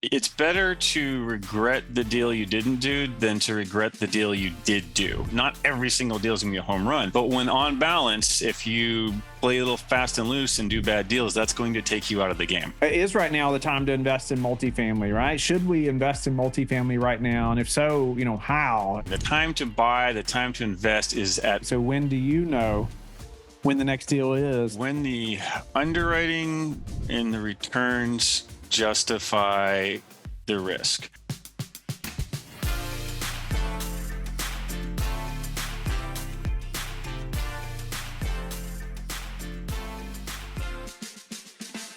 It's better to regret the deal you didn't do than to regret the deal you did do. Not every single deal is going to be a home run, but when on balance, if you play a little fast and loose and do bad deals, that's going to take you out of the game. Is right now the time to invest in multifamily, right? Should we invest in multifamily right now? And if so, how? The time to buy, the time to invest is at. So when do you know when the next deal is? When the underwriting and the returns justify the risk.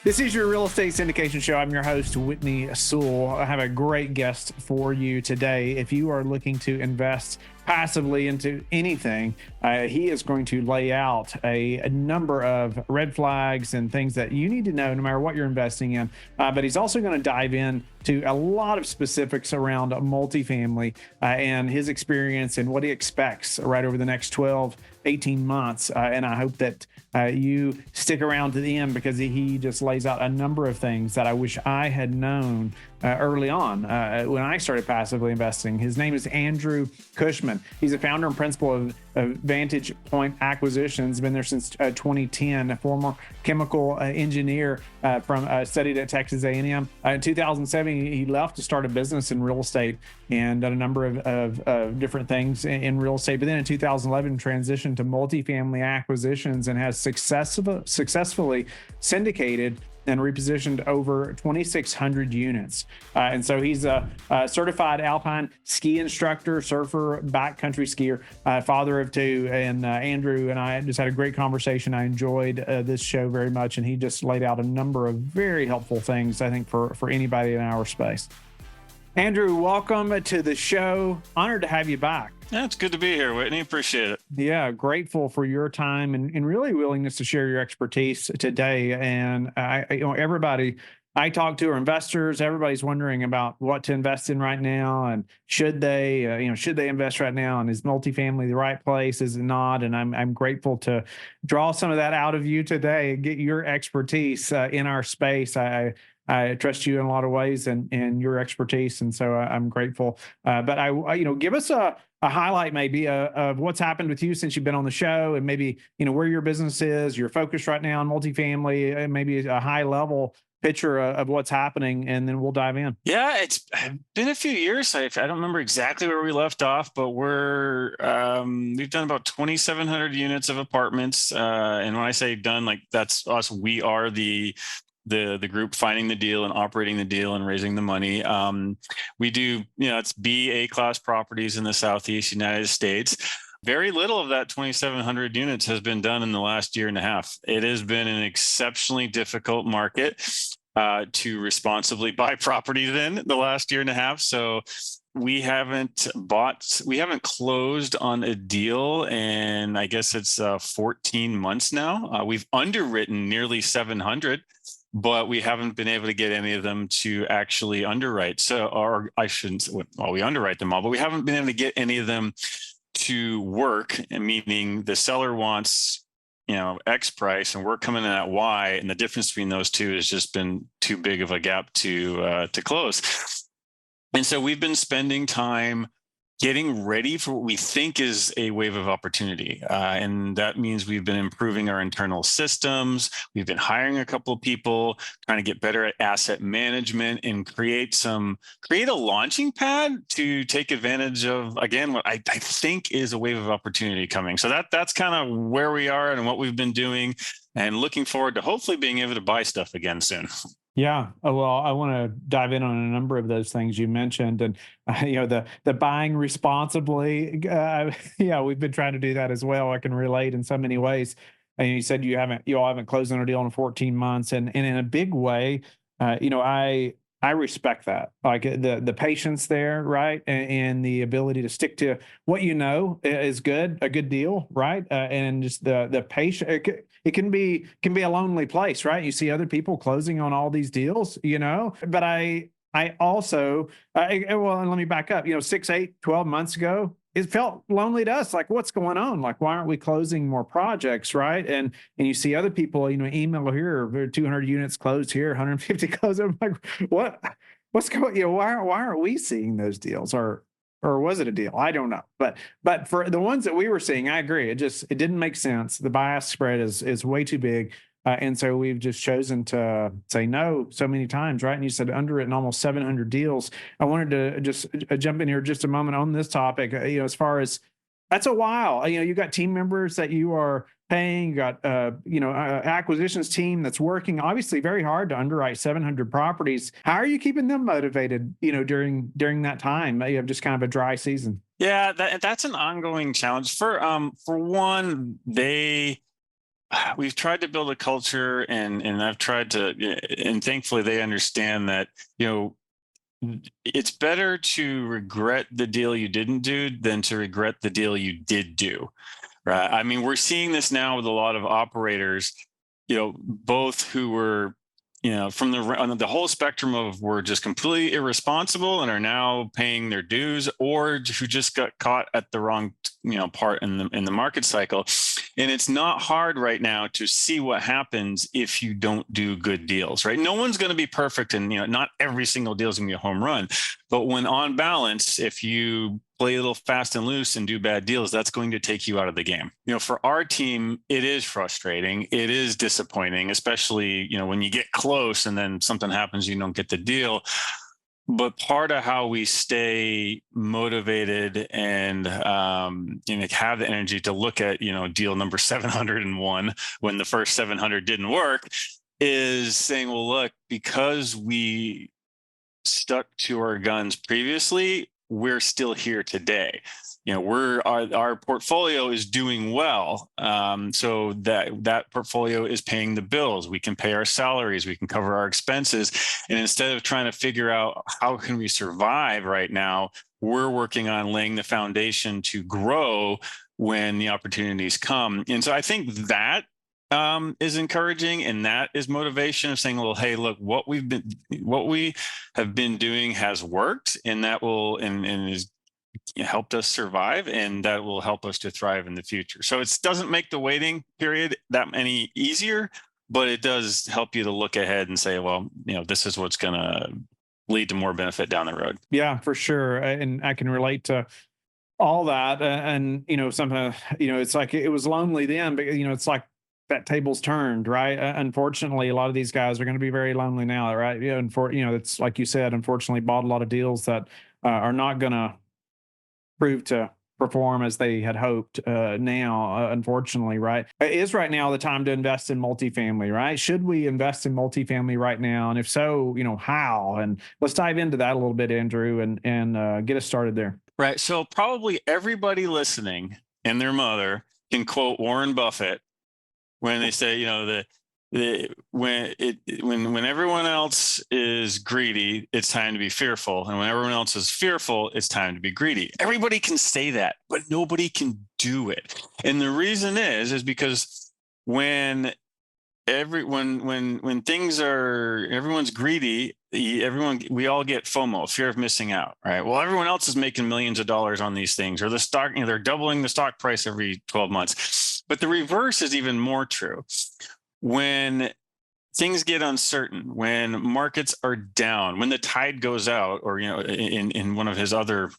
This is your real estate syndication show. I'm your host, Whitney Sewell. I have a great guest for you today. If you are looking to invest passively into anything, he is going to lay out a number of red flags and things that you need to know no matter what you're investing in. But he's also going to dive in to a lot of specifics around multifamily and his experience and what he expects right over the next 12, 18 months. And I hope that you stick around to the end because he just lays out a number of things that I wish I had known early on when I started passively investing. His name is Andrew Cushman. He's a founder and principal of Vantage Point Acquisitions, been there since 2010, a former chemical engineer studied at Texas A&M. In 2007, he left to start a business in real estate and done a number of different things in real estate. But then in 2011, transitioned to multifamily acquisitions and has successfully syndicated and repositioned over 2,600 units. And so he's a certified alpine ski instructor, surfer, backcountry skier, father of two. And Andrew and I just had a great conversation. I enjoyed this show very much. And he just laid out a number of very helpful things, I think, for anybody in our space. Andrew, welcome to the show. Honored to have you back. Yeah, it's good to be here, Whitney. Appreciate it. Yeah, grateful for your time and really willingness to share your expertise today. And everybody I talk to are investors. Everybody's wondering about what to invest in right now, and should they invest right now? And is multifamily the right place? Is it not? And I'm grateful to draw some of that out of you today and get your expertise in our space. I trust you in a lot of ways and your expertise. And so I'm grateful. But give us a highlight maybe of what's happened with you since you've been on the show, and maybe, where your business is, your focus right now on multifamily, and maybe a high level picture of what's happening, and then we'll dive in. Yeah, it's been a few years. I don't remember exactly where we left off, but we've done about 2,700 units of apartments. And when I say done, like that's us, we are the group finding the deal and operating the deal and raising the money. We do, it's A class properties in the Southeast United States. Very little of that 2,700 units has been done in the last year and a half. It has been an exceptionally difficult market to responsibly buy properties in the last year and a half. So we haven't closed on a deal, and I guess it's 14 months now. We've underwritten nearly 700. But we haven't been able to get any of them to actually underwrite. We underwrite them all, but we haven't been able to get any of them to work, meaning the seller wants, X price and we're coming in at Y, and the difference between those two has just been too big of a gap to close. And so we've been spending time getting ready for what we think is a wave of opportunity. And that means we've been improving our internal systems. We've been hiring a couple of people, trying to get better at asset management and create a launching pad to take advantage of, again, what I think is a wave of opportunity coming. So that's kind of where we are and what we've been doing, and looking forward to hopefully being able to buy stuff again soon. Yeah. Well, I want to dive in on a number of those things you mentioned, and the buying responsibly. We've been trying to do that as well. I can relate in so many ways. And you said you all haven't closed on a deal in 14 months, and in a big way, I respect that, like the patience there, right, and the ability to stick to what is good, a good deal, right, and just the patience. It can be a lonely place, right? You see other people closing on all these deals, But I also, and let me back up. 6, 8, 12 months ago, it felt lonely to us. Like, what's going on? Like, why aren't we closing more projects, right? And you see other people, email here, 200 units closed here, 150 closed. I'm like, what? what's going, why aren't we seeing those deals, or was it a deal? I don't know. But for the ones that we were seeing, I agree. It didn't make sense. The bias spread is way too big. And so we've just chosen to say no so many times, right? And you said underwritten almost 700 deals. I wanted to just jump in here just a moment on this topic. As far as that's a while. You got team members that you are paying. You got acquisitions team that's working obviously very hard to underwrite 700 properties. How are you keeping them motivated? During that time, you have just kind of a dry season. Yeah, that's an ongoing challenge. For one, we've tried to build a culture, and I've tried to, and thankfully they understand that, it's better to regret the deal you didn't do than to regret the deal you did do. Right. I mean, we're seeing this now with a lot of operators, both who were, from on the whole spectrum of were just completely irresponsible and are now paying their dues, or who just got caught at the wrong, part in the market cycle. And it's not hard right now to see what happens if you don't do good deals, right? No one's going to be perfect, and not every single deal is going to be a home run. But when on balance, if you play a little fast and loose and do bad deals, that's going to take you out of the game. For our team, it is frustrating. It is disappointing, especially, when you get close and then something happens, you don't get the deal. But part of how we stay motivated and have the energy to look at deal number 701 when the first 700 didn't work is saying, well, look, because we stuck to our guns previously, we're still here today. Our portfolio is doing well, so that portfolio is paying the bills. We can pay our salaries, we can cover our expenses, and instead of trying to figure out how can we survive right now, we're working on laying the foundation to grow when the opportunities come. And so I think that is encouraging, and that is motivation of saying, well, hey, look, what we have been doing has worked, and that will and is helped us survive, and that will help us to thrive in the future. So it doesn't make the waiting period that any easier, but it does help you to look ahead and say, well, this is what's going to lead to more benefit down the road. Yeah, for sure. And I can relate to all that. And sometimes, it's like it was lonely then, but it's like that table's turned, right? Unfortunately, a lot of these guys are going to be very lonely now, right? And it's like you said, unfortunately, bought a lot of deals that are not going to prove to perform as they had hoped now, unfortunately, right? Is right now the time to invest in multifamily, right? Should we invest in multifamily right now? And if so, how? And let's dive into that a little bit, Andrew, and get us started there. Right. So probably everybody listening and their mother can quote Warren Buffett when they say, when everyone else is greedy, it's time to be fearful, and when everyone else is fearful, it's time to be greedy. Everybody can say that, but nobody can do it. And the reason is because when things are, everyone's greedy, we all get FOMO, fear of missing out, right? Well, everyone else is making millions of dollars on these things, or the stock, they're doubling the stock price every 12 months. But the reverse is even more true. When things get uncertain, when markets are down, when the tide goes out, or in one of his other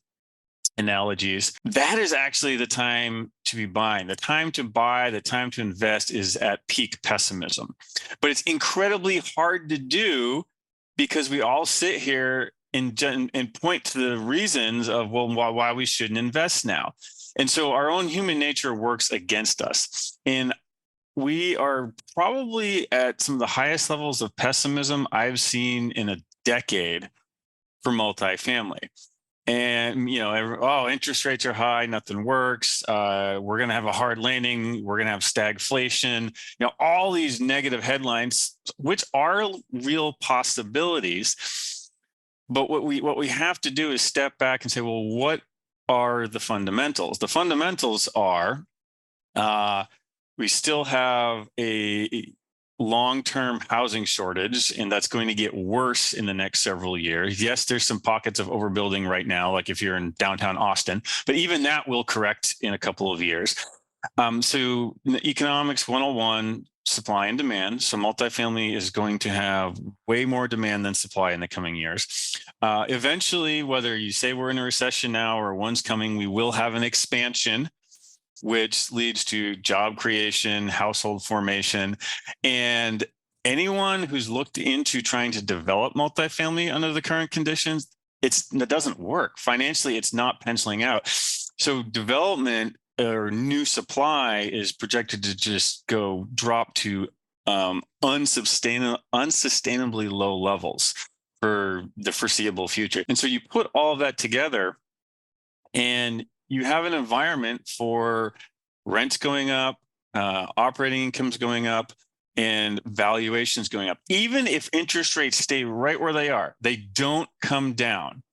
analogies, that is actually the time to be buying. The time to buy, the time to invest is at peak pessimism. But it's incredibly hard to do because we all sit here and point to the reasons of, well, why we shouldn't invest now. And so our own human nature works against us. And we are probably at some of the highest levels of pessimism I've seen in a decade for multifamily. And, interest rates are high, nothing works. We're going to have a hard landing. We're going to have stagflation, all these negative headlines, which are real possibilities. But what we have to do is step back and say, well, what are the fundamentals? The fundamentals are, we still have a long-term housing shortage, and that's going to get worse in the next several years. Yes, there's some pockets of overbuilding right now, like if you're in downtown Austin, but even that will correct in a couple of years. So economics 101, supply and demand. So multifamily is going to have way more demand than supply in the coming years. Eventually, whether you say we're in a recession now or one's coming, we will have an expansion, which leads to job creation, household formation. And anyone who's looked into trying to develop multifamily under the current conditions, it doesn't work. Financially, it's not penciling out. So development or new supply is projected to just drop to unsustainably low levels for the foreseeable future. And so you put all of that together and you have an environment for rents going up, operating incomes going up, and valuations going up. Even if interest rates stay right where they are, they don't come down.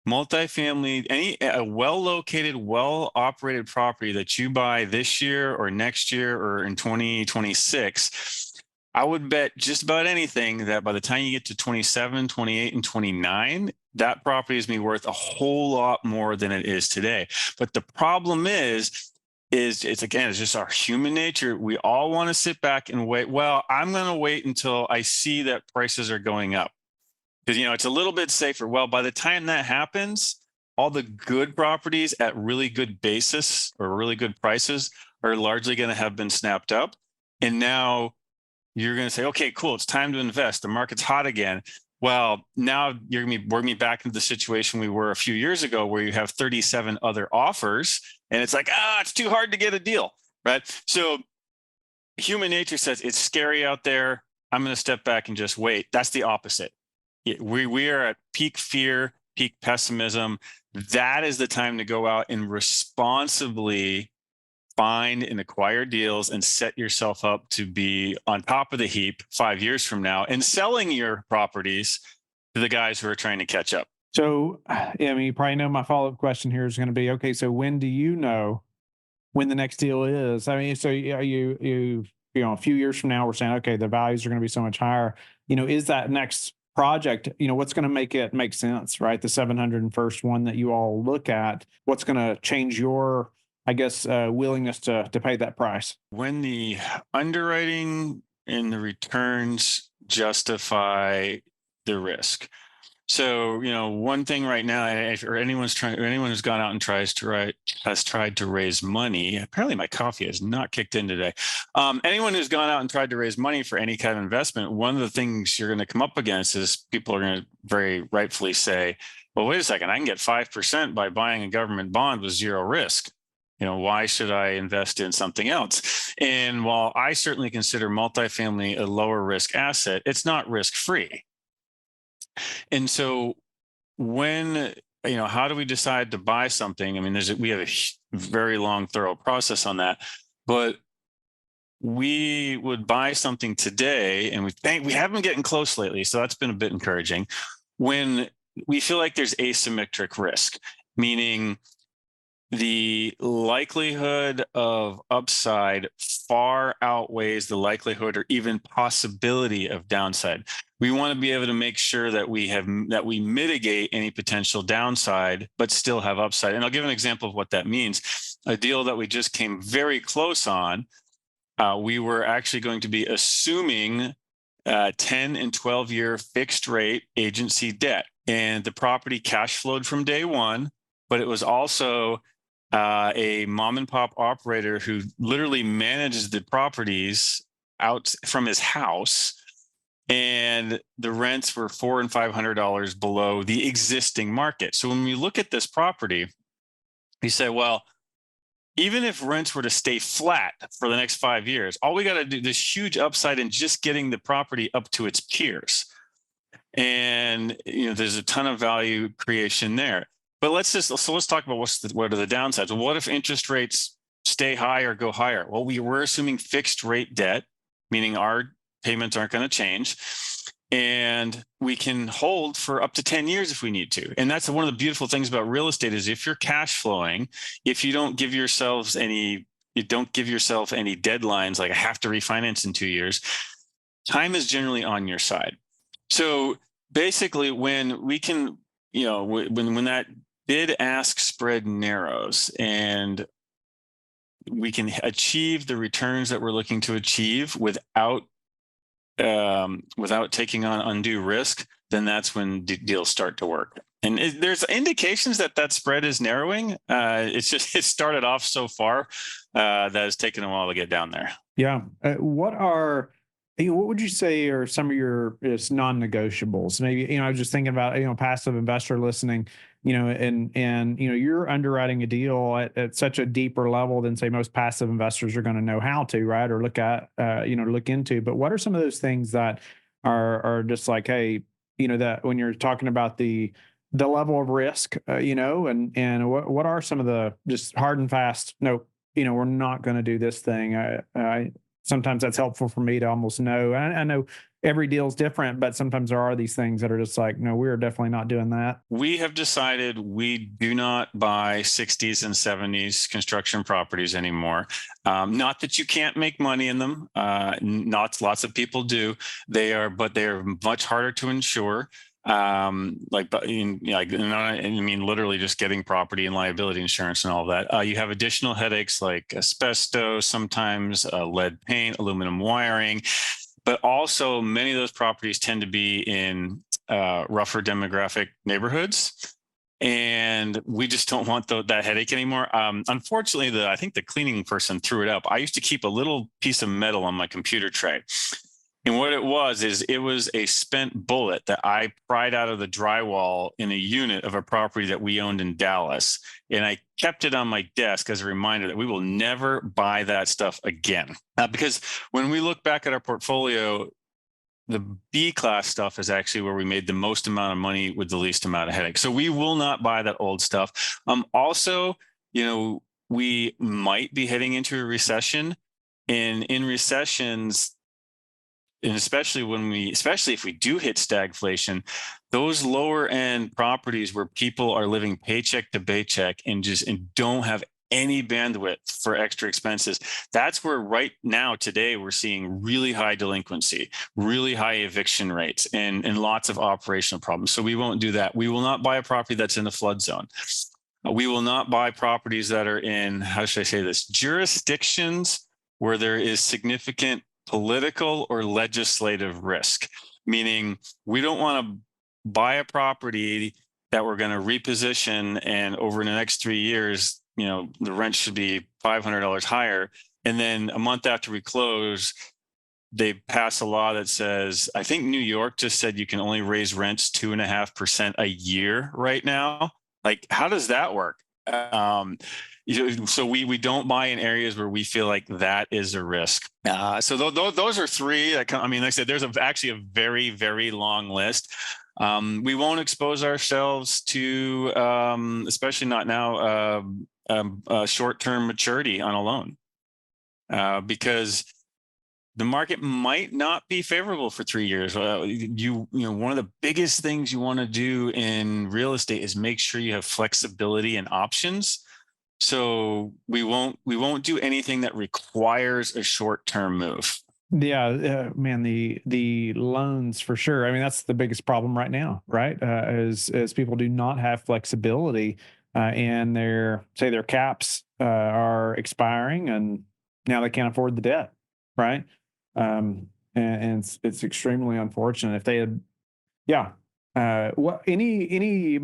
Multifamily, a well-located, well-operated property that you buy this year or next year or in 2026, I would bet just about anything that by the time you get to 27, 28, and 29, that property is going to be worth a whole lot more than it is today. But the problem is it's just our human nature. We all want to sit back and wait. Well, I'm going to wait until I see that prices are going up. Because, it's a little bit safer. Well, by the time that happens, all the good properties at really good basis or really good prices are largely going to have been snapped up. And now you're going to say, okay, cool, it's time to invest. The market's hot again. Well, now you're going to be working me back into the situation we were a few years ago where you have 37 other offers and it's like, it's too hard to get a deal, right? So human nature says it's scary out there. I'm going to step back and just wait. That's the opposite. We are at peak fear, peak pessimism. That is the time to go out and responsibly find and acquire deals and set yourself up to be on top of the heap 5 years from now and selling your properties to the guys who are trying to catch up. So, you probably know my follow-up question here is going to be, okay, so when do you know when the next deal is? So you a few years from now, we're saying, okay, the values are going to be so much higher. Is that next project, what's going to make it make sense, right? The 701st one that you all look at, what's going to change your, willingness to pay that price? When the underwriting and the returns justify the risk. So, one thing right now, anyone who's gone out and has tried to raise money. Apparently, my coffee has not kicked in today. Anyone who's gone out and tried to raise money for any kind of investment, one of the things you're going to come up against is people are going to very rightfully say, "Well, wait a second, I can get 5% by buying a government bond with zero risk. Why should I invest in something else?" And while I certainly consider multifamily a lower risk asset, it's not risk free. And so how do we decide to buy something? We have a very long, thorough process on that, but we would buy something today and we have been getting close lately. So that's been a bit encouraging when we feel like there's asymmetric risk, meaning the likelihood of upside far outweighs the likelihood or even possibility of downside. We want to be able to make sure that we mitigate any potential downside, but still have upside. And I'll give an example of what that means. A deal that we just came very close on, we were actually going to be assuming 10 and 12-year fixed rate agency debt. And the property cash flowed from day one, but it was also a mom and pop operator who literally manages the properties out from his house, and the rents were $400 and $500 below the existing market. So when we look at this property, we say, well, even if rents were to stay flat for the next 5 years, all we got to do, this huge upside in just getting the property up to its peers. And there's a ton of value creation there. But let's talk about what are the downsides. Well, what if interest rates stay high or go higher? Well, we're assuming fixed rate debt, meaning our payments aren't going to change, and we can hold for up to 10 years if we need to. And that's one of the beautiful things about real estate is if you're cash flowing, if you don't give yourself any deadlines, like I have to refinance in 2 years, time is generally on your side. So basically when we can, when that bid ask spread narrows and we can achieve the returns that we're looking to achieve without taking on undue risk, then that's when deals start to work. And there's indications that that spread is narrowing. It's just it started off so far that it's taken a while to get down there. Yeah. What would you say are some of your non-negotiables? Maybe, I was just thinking about, passive investor listening, and you're underwriting a deal at such a deeper level than say most passive investors are going to know how to, right? Or look at, look into. But what are some of those things that are just like, hey, that when you're talking about the level of risk, and what are some of the just hard and fast, no, we're not going to do this thing. I sometimes that's helpful for me to almost know. I know every deal is different, but sometimes there are these things that are just like, no, we're definitely not doing that. We have decided we do not buy 60s and 70s construction properties anymore. Not that you can't make money in them. Not lots of people do. But they are much harder to insure. I mean, literally just getting property and liability insurance and all that. You have additional headaches like asbestos, sometimes lead paint, aluminum wiring, but also many of those properties tend to be in rougher demographic neighborhoods. And we just don't want that headache anymore. Unfortunately, I think the cleaning person threw it up. I used to keep a little piece of metal on my computer tray. And what it was a spent bullet that I pried out of the drywall in a unit of a property that we owned in Dallas. And I kept it on my desk as a reminder that we will never buy that stuff again. Because when we look back at our portfolio, the B class stuff is actually where we made the most amount of money with the least amount of headache. So we will not buy that old stuff. Also, we might be heading into a recession, and in recessions, and especially if we do hit stagflation, those lower end properties where people are living paycheck to paycheck and don't have any bandwidth for extra expenses, that's where right now today we're seeing really high delinquency, really high eviction rates, and lots of operational problems. So we won't do that. We will not buy a property that's in a flood zone. We will not buy properties that are in, how should I say this, jurisdictions where there is significant political or legislative risk, meaning we don't want to buy a property that we're going to reposition and over the next 3 years, the rent should be $500 higher. And then a month after we close, they pass a law that says, I think New York just said you can only raise rents 2.5% a year right now. Like, how does that work? So we don't buy in areas where we feel like that is a risk. So those are three. Like I said, there's actually a very, very long list. We won't expose ourselves to, especially not now, short-term maturity on a loan, because the market might not be favorable for 3 years. One of the biggest things you want to do in real estate is make sure you have flexibility and options. So we won't do anything that requires a short-term move. Yeah, man, the loans for sure. I mean, that's the biggest problem right now, right? As people do not have flexibility, and their caps are expiring, and now they can't afford the debt, right? And it's extremely unfortunate. If they had, yeah. What any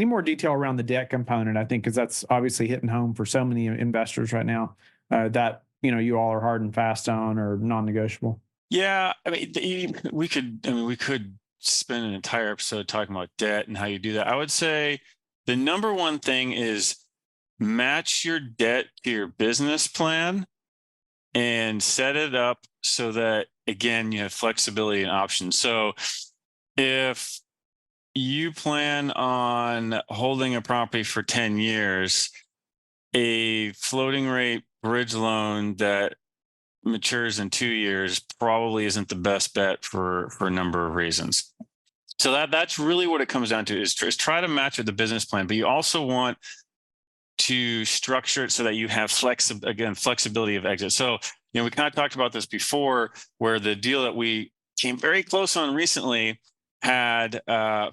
more detail around the debt component? I think because that's obviously hitting home for so many investors right now. That you all are hard and fast on or non-negotiable. Yeah, I mean, we could spend an entire episode talking about debt and how you do that. I would say the number one thing is match your debt to your business plan and set it up so that, again, you have flexibility and options. So if you plan on holding a property for 10 years, a floating rate bridge loan that matures in 2 years probably isn't the best bet for a number of reasons. So that's really what it comes down to is try to match with the business plan, but you also want to structure it so that you have flexibility of exit. So, we kind of talked about this before, where the deal that we came very close on recently had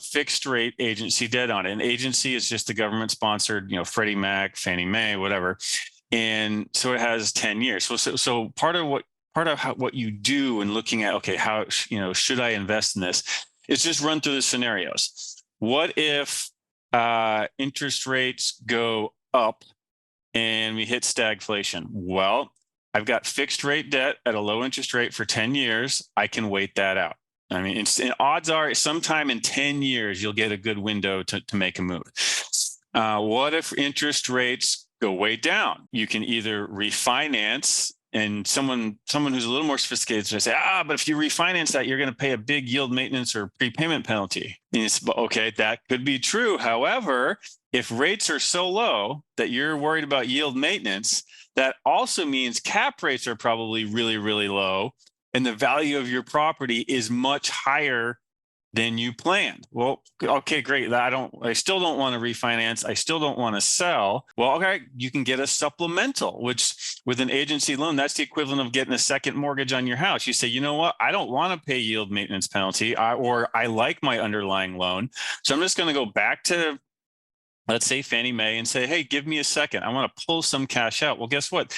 fixed rate agency debt on it. An agency is just the government sponsored, Freddie Mac, Fannie Mae, whatever. And so it has 10 years. So part of what you do in looking at, okay, how, should I invest in this? Is just run through the scenarios. What if interest rates go up and we hit stagflation? Well, I've got fixed rate debt at a low interest rate for 10 years. I can wait that out. I mean, odds are sometime in 10 years, you'll get a good window to make a move. What if interest rates go way down? You can either refinance, and someone who's a little more sophisticated is going to say, but if you refinance that, you're going to pay a big yield maintenance or prepayment penalty. And it's, okay, that could be true. However, if rates are so low that you're worried about yield maintenance, that also means cap rates are probably really, really low, and the value of your property is much higher than you planned. Well, okay, great. I still don't want to refinance. I still don't want to sell. Well, okay, you can get a supplemental, which with an agency loan, that's the equivalent of getting a second mortgage on your house. You say, you know what? I don't want to pay yield maintenance penalty, or I like my underlying loan. So I'm just going to go back to, let's say, Fannie Mae and say, hey, give me a second. I want to pull some cash out. Well, guess what?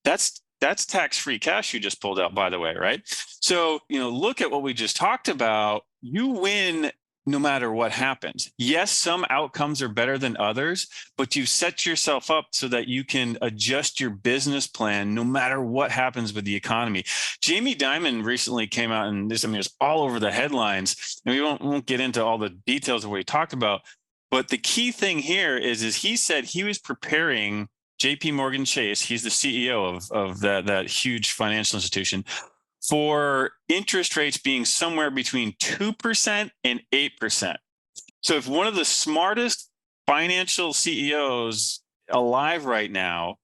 That's tax-free cash you just pulled out, by the way, right? So, look at what we just talked about. You win no matter what happens. Yes, some outcomes are better than others, but you set yourself up so that you can adjust your business plan no matter what happens with the economy. Jamie Dimon recently came out, and this, it's all over the headlines, and we won't get into all the details of what he talked about. But the key thing here is he said he was preparing JP Morgan Chase, he's the CEO of that huge financial institution, for interest rates being somewhere between 2% and 8%. So if one of the smartest financial CEOs alive right now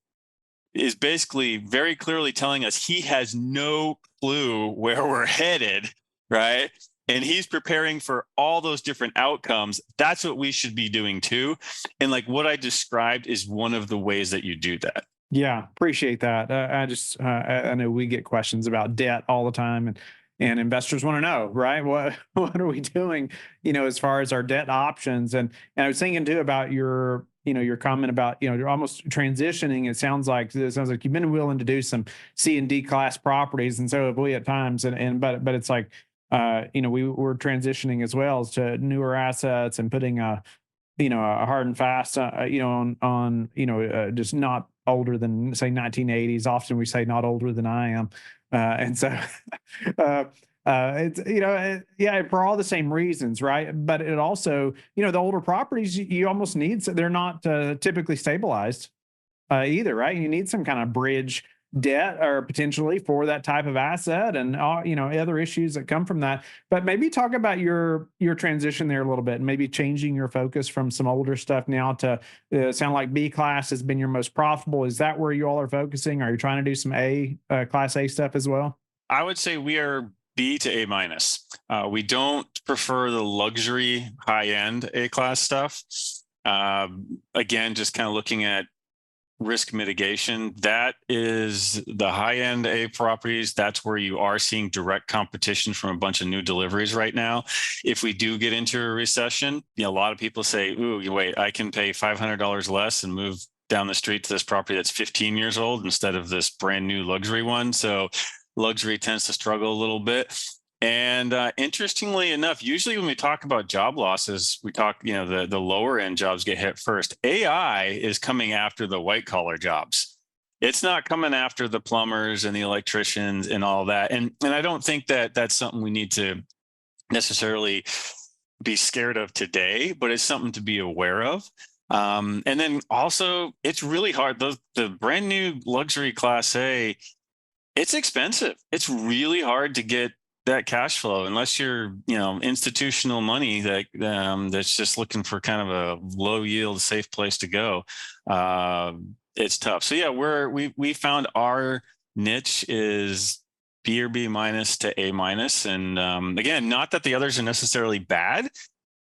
is basically very clearly telling us he has no clue where we're headed, right? And he's preparing for all those different outcomes, that's what we should be doing too. And like what I described is one of the ways that you do that. Yeah, appreciate that. I know we get questions about debt all the time, and investors want to know, right? What what are we doing, as far as our debt options? And I was thinking too about your comment about, you're almost transitioning. It sounds like you've been willing to do some C and D class properties, and so have we at times. But it's like, we're transitioning as well to newer assets and putting a hard and fast, on just not older than, say, 1980s. Often we say not older than I am, and so uh, it's, yeah, for all the same reasons, right? But it also, the older properties, you almost need, they're not typically stabilized either, right? You need some kind of bridge debt or potentially for that type of asset, and other issues that come from that. But maybe talk about your transition there a little bit, and maybe changing your focus from some older stuff now to sound like B class has been your most profitable. Is that where you all are focusing? Are you trying to do some class A stuff as well? I would say we are B to A minus. We don't prefer the luxury high end A class stuff. Again, just kind of looking at risk mitigation, that is the high end A properties. That's where you are seeing direct competition from a bunch of new deliveries right now. If we do get into a recession, a lot of people say, ooh, wait, I can pay $500 less and move down the street to this property that's 15 years old instead of this brand new luxury one. So luxury tends to struggle a little bit. And interestingly enough, usually when we talk about job losses, we talk, the lower end jobs get hit first. AI is coming after the white collar jobs. It's not coming after the plumbers and the electricians and all that. And I don't think that that's something we need to necessarily be scared of today, but it's something to be aware of. And then also, it's really hard. The brand new luxury class A, it's expensive. It's really hard to get that cash flow unless you're institutional money that's just looking for kind of a low yield safe place to go. It's tough. So yeah, we found our niche is B or B minus to A minus, and again, not that the others are necessarily bad,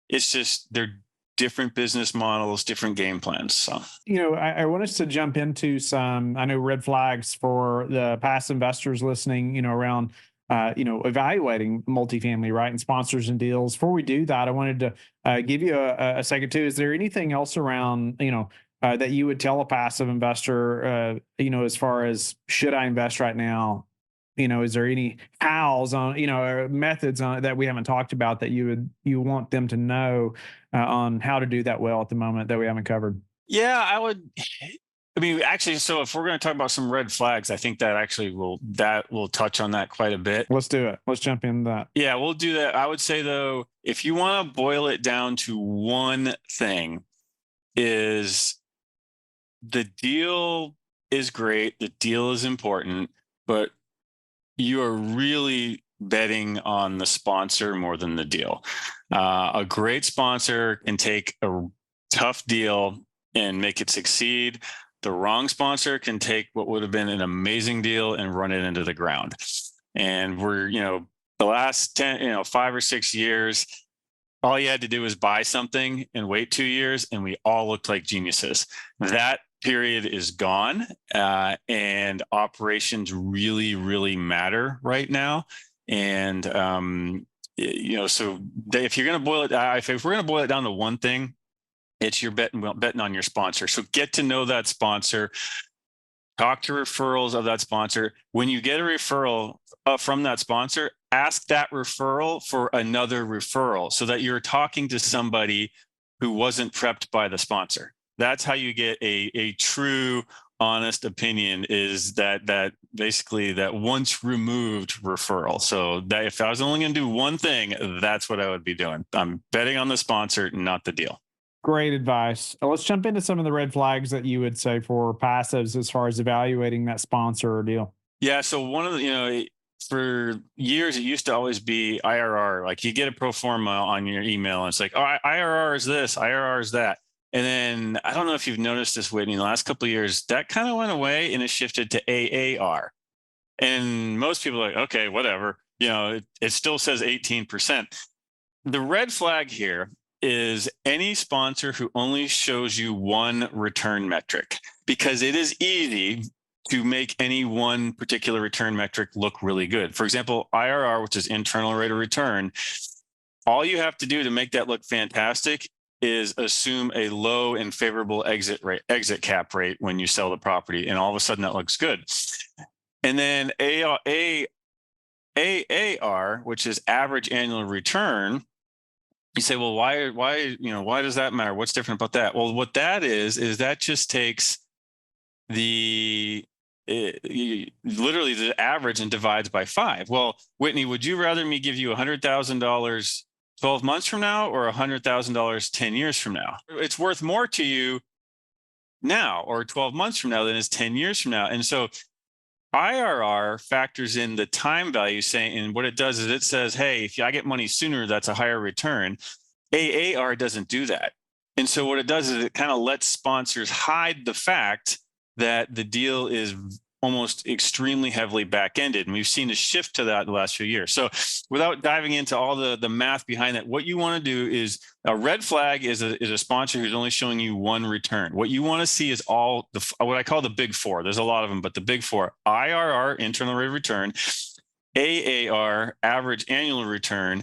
it's just they're different business models, different game plans. So I want us to jump into some, I know, red flags for the past investors listening, around evaluating multifamily, right, and sponsors and deals. Before we do that, I wanted to give you a second too. Is there anything else around, that you would tell a passive investor, as far as should I invest right now? Is there any hows on, or methods on that we haven't talked about that you want them to know on how to do that well at the moment that we haven't covered? Yeah, I mean, actually, so if we're going to talk about some red flags, I think that will touch on that quite a bit. Let's do it. Let's jump into that. Yeah, we'll do that. I would say though, if you want to boil it down to one thing, is the deal is great, the deal is important, but you are really betting on the sponsor more than the deal. A great sponsor can take a tough deal and make it succeed. The wrong sponsor can take what would have been an amazing deal and run it into the ground. And the last 5 or 6 years, all you had to do was buy something and wait 2 years, and we all looked like geniuses. That period is gone, and operations really, really matter right now. And so if you're going to boil it, if we're going to boil it down to one thing, it's your betting on your sponsor. So get to know that sponsor. Talk to referrals of that sponsor. When you get a referral from that sponsor, ask that referral for another referral so that you're talking to somebody who wasn't prepped by the sponsor. That's how you get a true, honest opinion, is that basically that once removed referral. So that if I was only going to do one thing, that's what I would be doing. I'm betting on the sponsor, not the deal. Great advice. Let's jump into some of the red flags that you would say for passives as far as evaluating that sponsor or deal. Yeah. So one of the, for years, it used to always be IRR. Like you get a pro forma on your email and it's like, oh, IRR is this, IRR is that. And then I don't know if you've noticed this, Whitney, in the last couple of years, that kind of went away and it shifted to AAR. And most people are like, okay, whatever. It still says 18%. The red flag here is any sponsor who only shows you one return metric, because it is easy to make any one particular return metric look really good. For example, IRR, which is internal rate of return, all you have to do to make that look fantastic is assume a low and favorable exit cap rate when you sell the property, and all of a sudden that looks good. And then AAR, which is average annual return, you say, well, why does that matter? What's different about that? Well, what that is that just takes literally the average and divides by 5. Well, Whitney, would you rather me give you $100,000 12 months from now or $100,000 10 years from now? It's worth more to you now or 12 months from now than it's 10 years from now. And so IRR factors in the time value, saying, and what it does is it says, hey, if I get money sooner, that's a higher return. AAR doesn't do that. And so what it does is it kind of lets sponsors hide the fact that the deal is almost extremely heavily back-ended. And we've seen a shift to that in the last few years. So without diving into all the math behind that, what you want to do is a red flag is a sponsor who's only showing you one return. What you want to see is all what I call the big four. There's a lot of them, but the big four: IRR, internal rate of return; AAR, average annual return;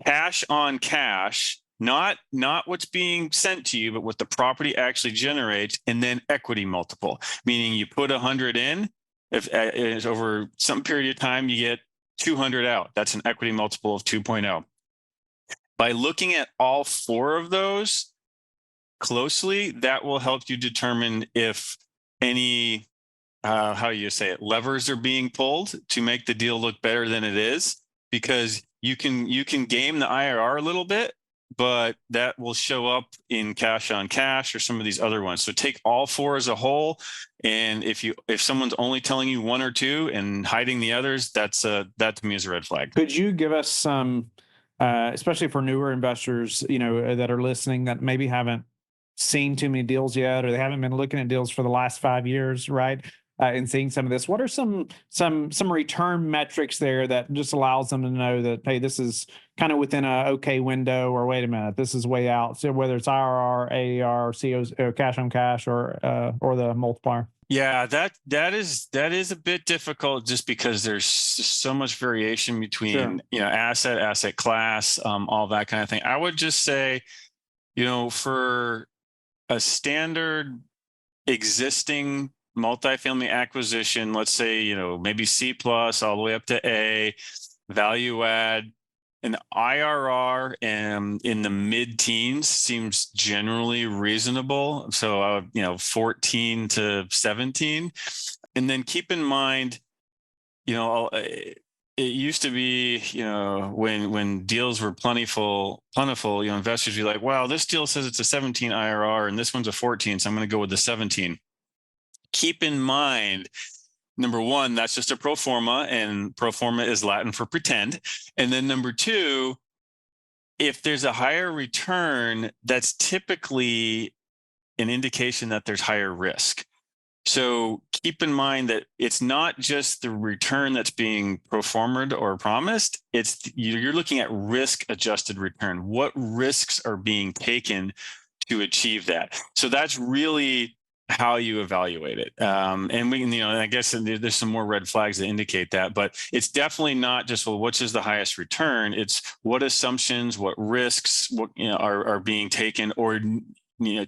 cash on cash, not what's being sent to you, but what the property actually generates; and then equity multiple, meaning you put 100 in, if it's over some period of time, you get 200 out. That's an equity multiple of 2.0. By looking at all 4 of those closely, that will help you determine if any, how you say it, levers are being pulled to make the deal look better than it is, because you can game the IRR a little bit, but that will show up in cash on cash or some of these other ones. So take all 4 as a whole. And if someone's only telling you 1 or 2 and hiding the others, that to me is a red flag. Could you give us some, especially for newer investors, that are listening that maybe haven't seen too many deals yet, or they haven't been looking at deals for the last 5 years, right? And seeing some of this, what are some return metrics there that just allows them to know that, hey, this is kind of within a okay window, or wait a minute, this is way out. So whether it's IRR, AAR, COs, or cash on cash, or the multiplier. Yeah, that is a bit difficult, just because there's so much variation between asset class, all that kind of thing. I would just say, for a standard existing multifamily acquisition, let's say, maybe C plus all the way up to A, value add, an IRR in the mid-teens seems generally reasonable. So, 14 to 17. And then keep in mind, it used to be, when deals were plentiful, investors would be like, wow, this deal says it's a 17 IRR and this one's a 14, so I'm going to go with the 17. Keep in mind, number one, that's just a pro forma, and pro forma is Latin for pretend. And then number two, if there's a higher return, that's typically an indication that there's higher risk. So keep in mind that it's not just the return that's being pro forma'd or promised. You're looking at risk adjusted return. What risks are being taken to achieve that? So that's really how you evaluate it. And we can, I guess there's some more red flags that indicate that, but it's definitely not just, well, which is the highest return? It's what assumptions, what risks, are being taken, or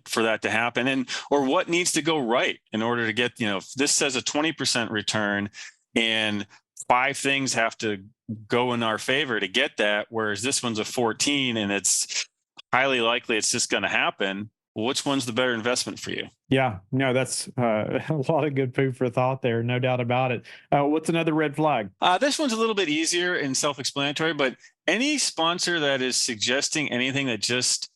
for that to happen, and or what needs to go right in order to get, if this says a 20% return and 5 things have to go in our favor to get that, whereas this one's a 14 and it's highly likely it's just going to happen. Well, which one's the better investment for you? Yeah, no, that's a lot of good food for thought there. No doubt about it. What's another red flag? This one's a little bit easier and self-explanatory, but any sponsor that is suggesting anything that just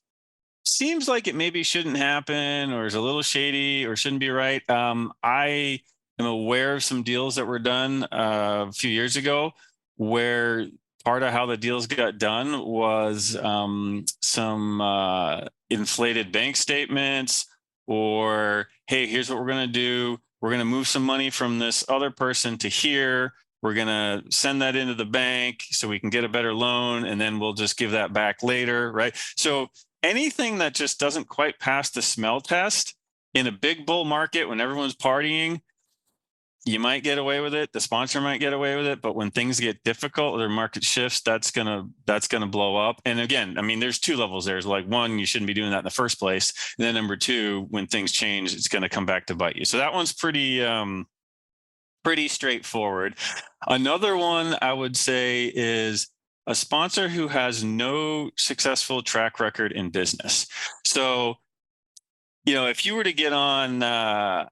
seems like it maybe shouldn't happen or is a little shady or shouldn't be right. I am aware of some deals that were done a few years ago where part of how the deals got done was some inflated bank statements, or, hey, here's what we're going to do. We're going to move some money from this other person to here. We're going to send that into the bank so we can get a better loan, and then we'll just give that back later, right? So anything that just doesn't quite pass the smell test in a big bull market when everyone's partying, you might get away with it. The sponsor might get away with it, but when things get difficult or their market shifts, that's gonna blow up. And again, I mean, there's 2 levels. There's like, one, you shouldn't be doing that in the first place. And then number 2, when things change, it's going to come back to bite you. So that one's pretty straightforward. Another one I would say is a sponsor who has no successful track record in business. So, if you were to get on,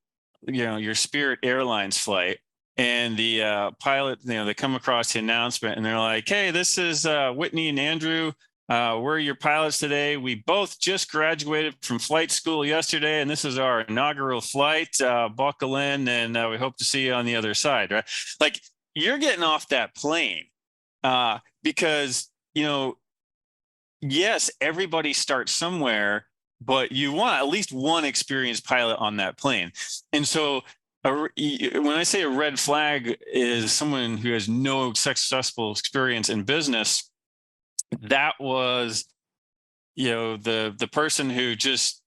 your Spirit Airlines flight, and the pilot, they come across the announcement and they're like, hey, this is Whitney and Andrew. We're your pilots today. We both just graduated from flight school yesterday, and this is our inaugural flight. Buckle in, and we hope to see you on the other side, right? Like, you're getting off that plane because, yes, everybody starts somewhere, but you want at least one experienced pilot on that plane. And so when I say a red flag is someone who has no successful experience in business, that was, the person who just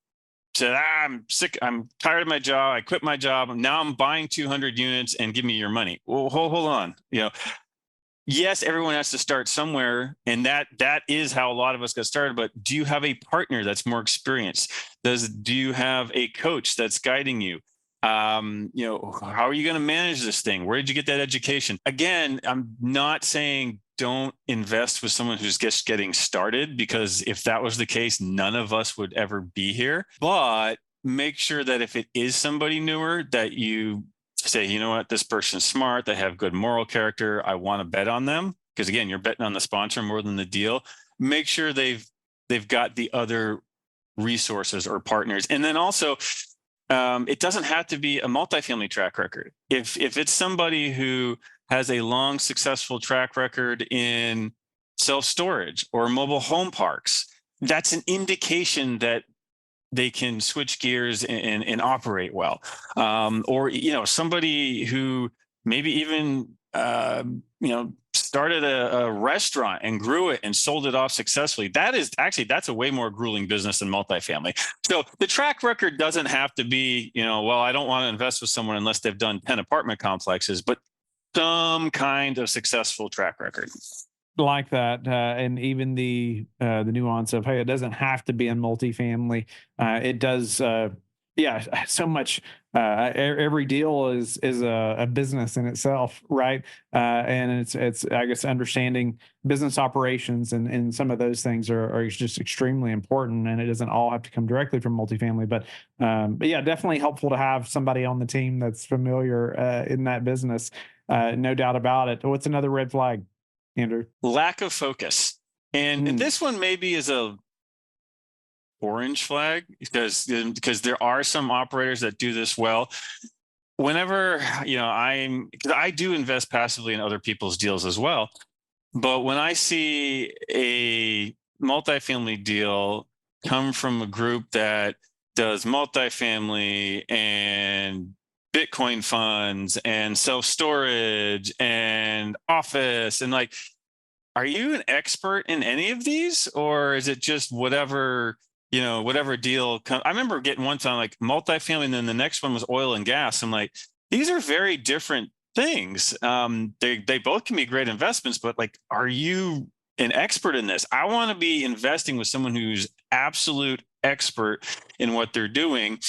said, I'm sick, I'm tired of my job, I quit my job, now I'm buying 200 units and give me your money. Well, hold on. Yes, everyone has to start somewhere, and that is how a lot of us got started. But do you have a partner that's more experienced? Do you have a coach that's guiding you? How are you going to manage this thing? Where did you get that education? Again, I'm not saying don't invest with someone who's just getting started, because if that was the case, none of us would ever be here. But make sure that if it is somebody newer, that you say, you know what, this person's smart, they have good moral character, I want to bet on them. Because again, you're betting on the sponsor more than the deal. Make sure they've got the other resources or partners. And then also, it doesn't have to be a multifamily track record. If it's somebody who has a long, successful track record in self-storage or mobile home parks, that's an indication that they can switch gears and operate well. Or, somebody who maybe even, started a restaurant and grew it and sold it off successfully. That's a way more grueling business than multifamily. So the track record doesn't have to be, well, I don't want to invest with someone unless they've done 10 apartment complexes, but some kind of successful track record. like that, and even the nuance of, hey, it doesn't have to be in multifamily. It does. Yeah, so much. Every deal is a business in itself, right? And it's I guess understanding business operations and some of those things are just extremely important, and it doesn't all have to come directly from multifamily. But yeah, definitely helpful to have somebody on the team that's familiar in that business. No doubt about it. What's another red flag, Andrew? Lack of focus. And Mm, this one maybe is a orange flag because there are some operators that do this well. Whenever, because I do invest passively in other people's deals as well. But when I see a multifamily deal come from a group that does multifamily and Bitcoin funds and self storage and office, and like, are you an expert in any of these, or is it just whatever deal I remember getting one time like multifamily, and then the next one was oil and gas. I'm like, these are very different things. They both can be great investments, but like, are you an expert in this? I want to be investing with someone who's absolute expert in what they're doing.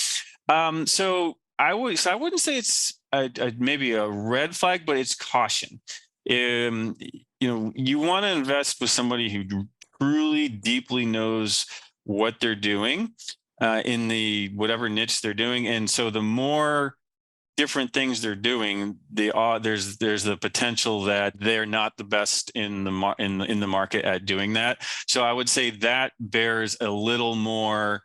So I wouldn't say it's maybe a red flag, but it's caution. Um, you want to invest with somebody who truly deeply knows what they're doing in the whatever niche they're doing. And so the more different things they're doing, there's the potential that they're not the best in the market at doing that. So I would say that bears a little more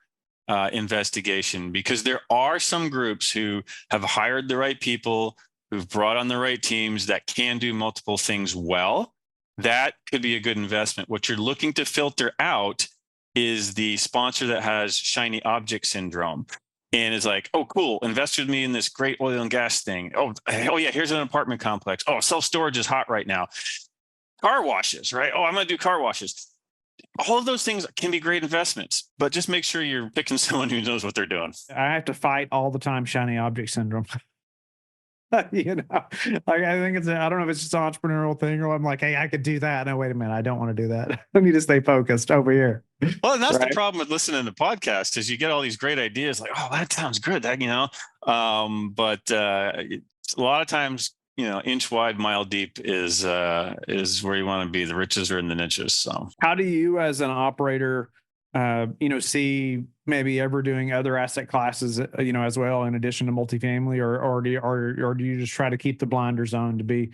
investigation, because there are some groups who have hired the right people, who've brought on the right teams that can do multiple things well. That could be a good investment. What you're looking to filter out is the sponsor that has shiny object syndrome and is like, oh, cool, invested with me in this great oil and gas thing. Oh yeah, here's an apartment complex. Oh, self-storage is hot right now. Car washes, right? Oh, I'm going to do car washes. All of those things can be great investments, but just make sure you're picking someone who knows what they're doing. I have to fight all the time shiny object syndrome. Like I think I don't know if it's just an entrepreneurial thing or I'm like, hey, I could do that. No, wait a minute, I don't want to do that. I need to stay focused over here. Well, and that's the Right. problem with listening to podcasts is you get all these great ideas like, oh, that sounds good. But a lot of times, inch wide, mile deep is where you want to be. The riches are in the niches. So How do you, as an operator, see maybe ever doing other asset classes, as well, in addition to multifamily, or do you just try to keep the blinders on to be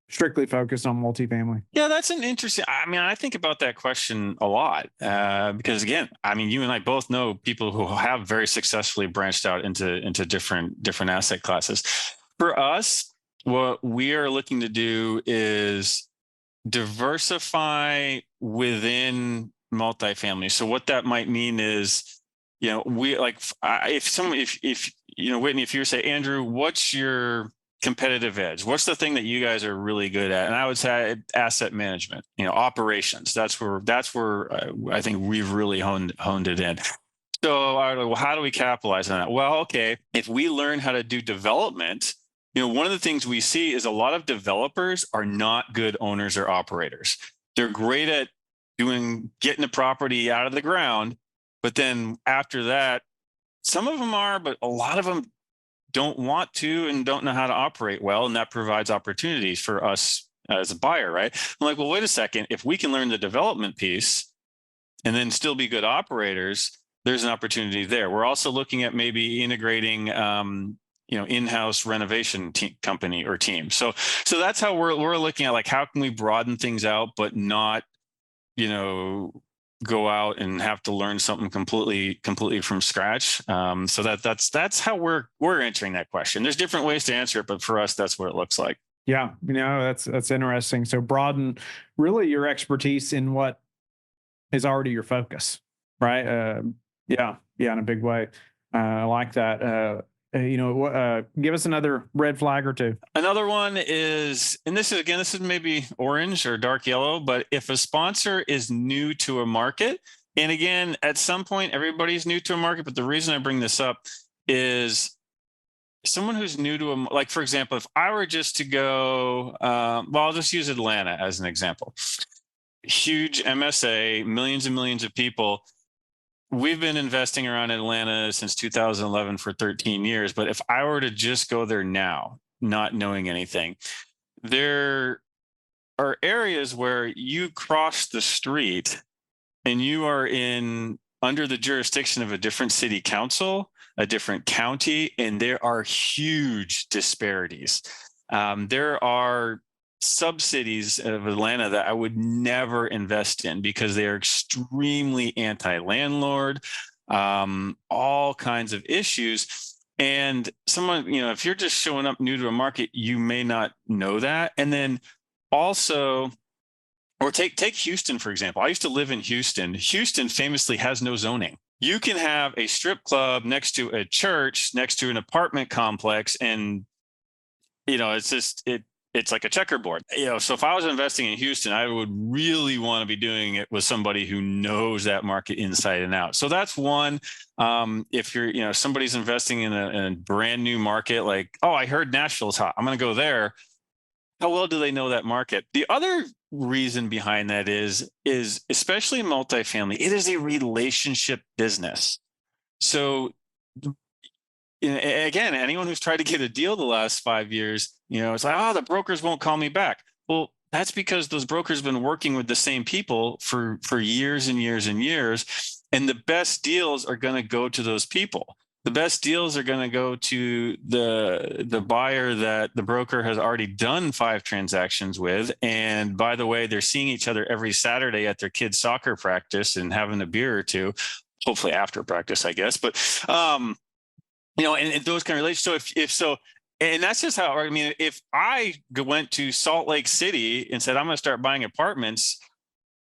strictly focused on multifamily? yeah, that's an interesting. I mean, I think about that question a lot because again, I mean, you and I both know people who have very successfully branched out into different asset classes. For us, what we are looking to do is diversify within multifamily. So what that might mean is, we like if Whitney, if you say, Andrew, what's your competitive edge? What's the thing that you guys are really good at? And I would say asset management, operations. That's where I think we've really honed it in. So, well, how do we capitalize on that? Well, okay, if we learn how to do development, one of the things we see is a lot of developers are not good owners or operators. They're great at getting the property out of the ground, but then after that, some of them are, but a lot of them don't want to and don't know how to operate well, and that provides opportunities for us as a buyer, right? I'm like, well, wait a second. If we can learn the development piece and then still be good operators, there's an opportunity there. We're also looking at maybe integrating in-house renovation company or team. So that's how we're looking at, like, how can we broaden things out, but not, go out and have to learn something completely from scratch. So that's how we're answering that question. There's different ways to answer it, but for us, that's what it looks like. Yeah, that's interesting. So broaden really your expertise in what is already your focus, right? Yeah, in a big way. I like that. Give us another red flag or two. Another one is, and this is maybe orange or dark yellow, but if a sponsor is new to a market, and again, at some point, everybody's new to a market, but the reason I bring this up is someone who's new to like, for example, if I were just to go, well, I'll just use Atlanta as an example. huge MSA, millions and millions of people. We've been investing around Atlanta since 2011 for 13 years. But if I were to just go there now, not knowing anything, there are areas where you cross the street and you are in under the jurisdiction of a different city council, a different county, and there are huge disparities. There are sub-cities of Atlanta that I would never invest in because they are extremely anti-landlord, all kinds of issues. And someone, if you're just showing up new to a market, you may not know that. And then also, or take Houston, for example. I used to live in Houston. Houston famously has no zoning. You can have a strip club next to a church, next to an apartment complex, and it's like a checkerboard. So if I was investing in Houston, I would really want to be doing it with somebody who knows that market inside and out. So that's one. If you're, somebody's investing in a brand new market, like, oh, I heard Nashville's hot, I'm going to go there. How well do they know that market? The other reason behind that is especially in multifamily, it is a relationship business. So again, anyone who's tried to get a deal the last 5 years, it's like, oh, the brokers won't call me back. Well, that's because those brokers have been working with the same people for years and years and years. And the best deals are going to go to those people. The best deals are going to go to the buyer that the broker has already done 5 transactions with. And by the way, they're seeing each other every Saturday at their kids' soccer practice and having a beer or two, hopefully after practice, I guess. But and those kind of relationships. So if so, and that's just how, I mean, if I went to Salt Lake City and said, I'm going to start buying apartments,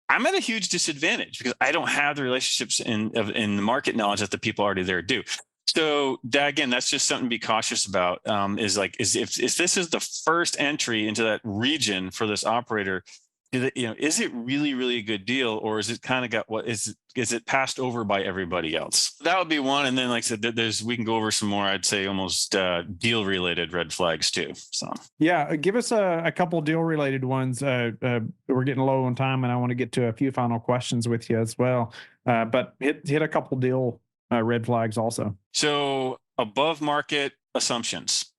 I'm at a huge disadvantage because I don't have the relationships in the market knowledge that the people already there do. So that, again, that's just something to be cautious about. Is if this is the first entry into that region for this operator, is it really, really a good deal, or is it kind of got is it passed over by everybody else? That would be one. And then, like I said, we can go over some more, I'd say almost deal related red flags too. So yeah, give us a couple deal related ones. We're getting low on time, and I want to get to a few final questions with you as well. But hit a couple deal red flags also. So above market assumptions.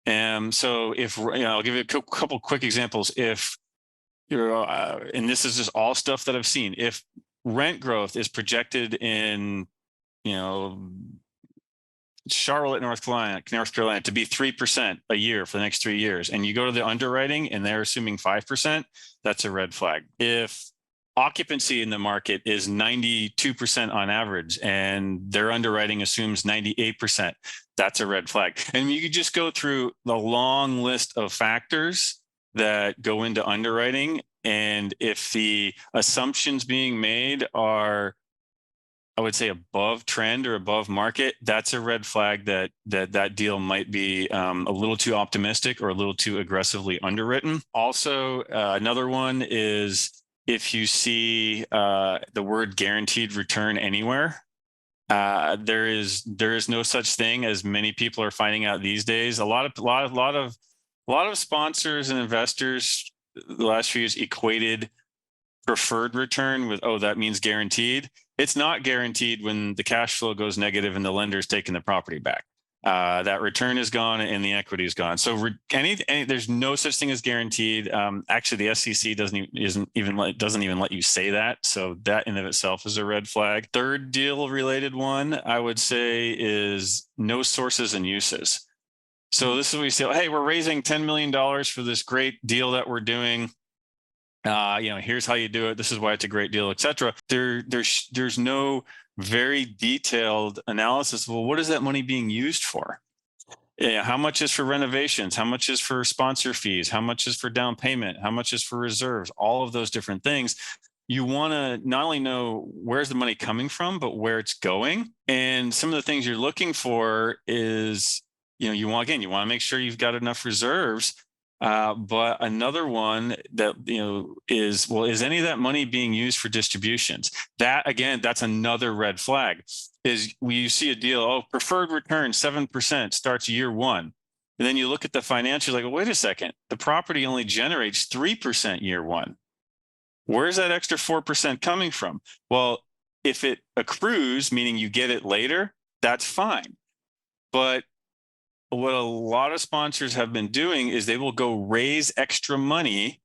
So if I'll give you a couple quick examples. If you're, and this is just all stuff that I've seen. If rent growth is projected in, Charlotte, North Carolina, to be 3% a year for the next 3 years, and you go to the underwriting and they're assuming 5%, that's a red flag. If occupancy in the market is 92% on average and their underwriting assumes 98%, that's a red flag. And you could just go through the long list of factors that go into underwriting. And if the assumptions being made are, I would say, above trend or above market, that's a red flag that deal might be a little too optimistic or a little too aggressively underwritten. Also, another one is if you see the word guaranteed return anywhere. There is no such thing, as many people are finding out these days. A lot of sponsors and investors the last few years equated preferred return with, oh, that means guaranteed. It's not guaranteed when the cash flow goes negative and the lender's taking the property back. That return is gone and the equity is gone. So there's no such thing as guaranteed. Actually, the SEC doesn't even let you say that. So that in of itself is a red flag. Third deal related one, I would say, is no sources and uses. So this is what we say, hey, we're raising $10 million for this great deal that we're doing. Here's how you do it. This is why it's a great deal, etc. There's no very detailed analysis of, well, what is that money being used for? How much is for renovations? How much is for sponsor fees? How much is for down payment? How much is for reserves? All of those different things. You want to not only know where's the money coming from, but where it's going. And some of the things you're looking for is, you want to make sure you've got enough reserves. But another one that, is, well, is any of that money being used for distributions? That, again, that's another red flag. Is when you see a deal, preferred return 7% starts year one. And then you look at the financials, like, well, wait a second, the property only generates 3% year one. Where's that extra 4% coming from? Well, if it accrues, meaning you get it later, that's fine. But what a lot of sponsors have been doing is they will go raise extra money,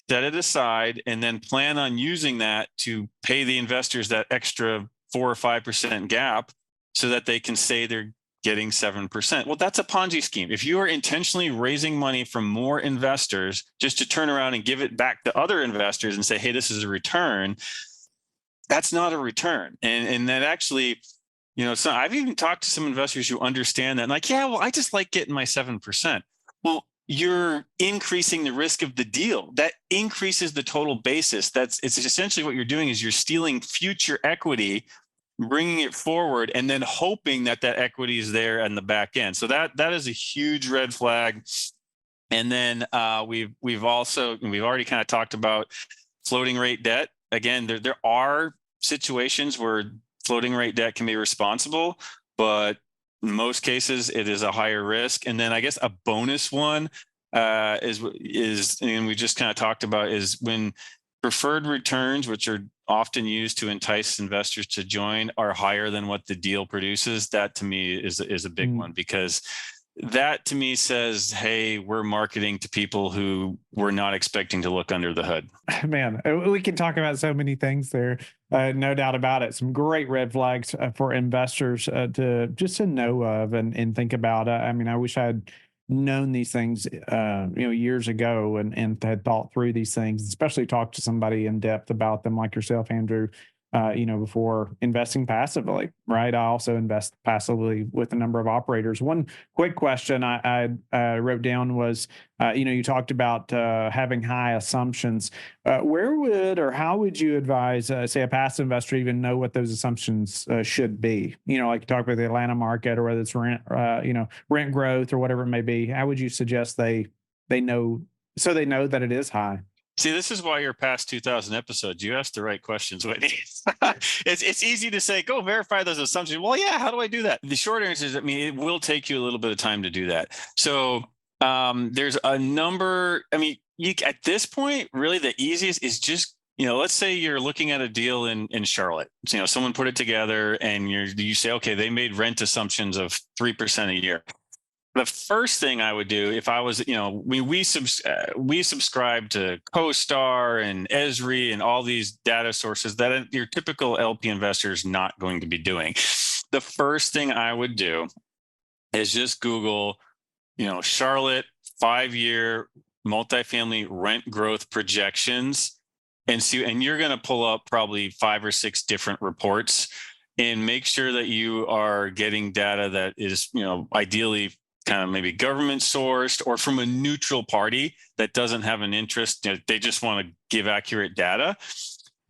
set it aside, and then plan on using that to pay the investors that extra 4 or 5% gap so that they can say they're getting 7%. Well, that's a Ponzi scheme. If you are intentionally raising money from more investors just to turn around and give it back to other investors and say, hey, this is a return, that's not a return. And that actually, so I've even talked to some investors who understand that, and like, yeah, well, I just like getting my 7%. Well, you're increasing the risk of the deal. That increases the total basis. It's essentially what you're doing is you're stealing future equity, bringing it forward, and then hoping that that equity is there in the back end. So that is a huge red flag. And then we've already kind of talked about floating rate debt. Again, there are situations where floating rate debt can be responsible, but in most cases it is a higher risk. And then I guess a bonus one is, and we just kind of talked about, is when preferred returns, which are often used to entice investors to join, are higher than what the deal produces. That to me is a big one, because that to me says, hey, we're marketing to people who we're not expecting to look under the hood. Man, we can talk about so many things there. No doubt about it. Some great red flags for investors to know of and think about. I mean, I wish I had known these things, years ago, and had thought through these things, especially talked to somebody in depth about them, like yourself, Andrew. Before investing passively, right? I also invest passively with a number of operators. One quick question I wrote down was, you talked about having high assumptions. Where would or how would you advise, say, a passive investor even know what those assumptions should be? Like you talked about the Atlanta market, or whether it's rent, rent growth, or whatever it may be. How would you suggest they know, so they know that it is high? See, this is why you're past 2,000 episodes. You asked the right questions, Whitney. It's easy to say, go verify those assumptions. Well, yeah, how do I do that? The short answer is, it will take you a little bit of time to do that. So there's a number. At this point, really the easiest is just, let's say you're looking at a deal in Charlotte. So, someone put it together and you say, okay, they made rent assumptions of 3% a year. The first thing I would do if I was, we subscribe to CoStar and Esri and all these data sources that your typical LP investor is not going to be doing. The first thing I would do is just Google, Charlotte 5-year multifamily rent growth projections, and see, and you're going to pull up probably 5 or 6 different reports, and make sure that you are getting data that is, ideally kind of maybe government sourced or from a neutral party that doesn't have an interest. They just want to give accurate data,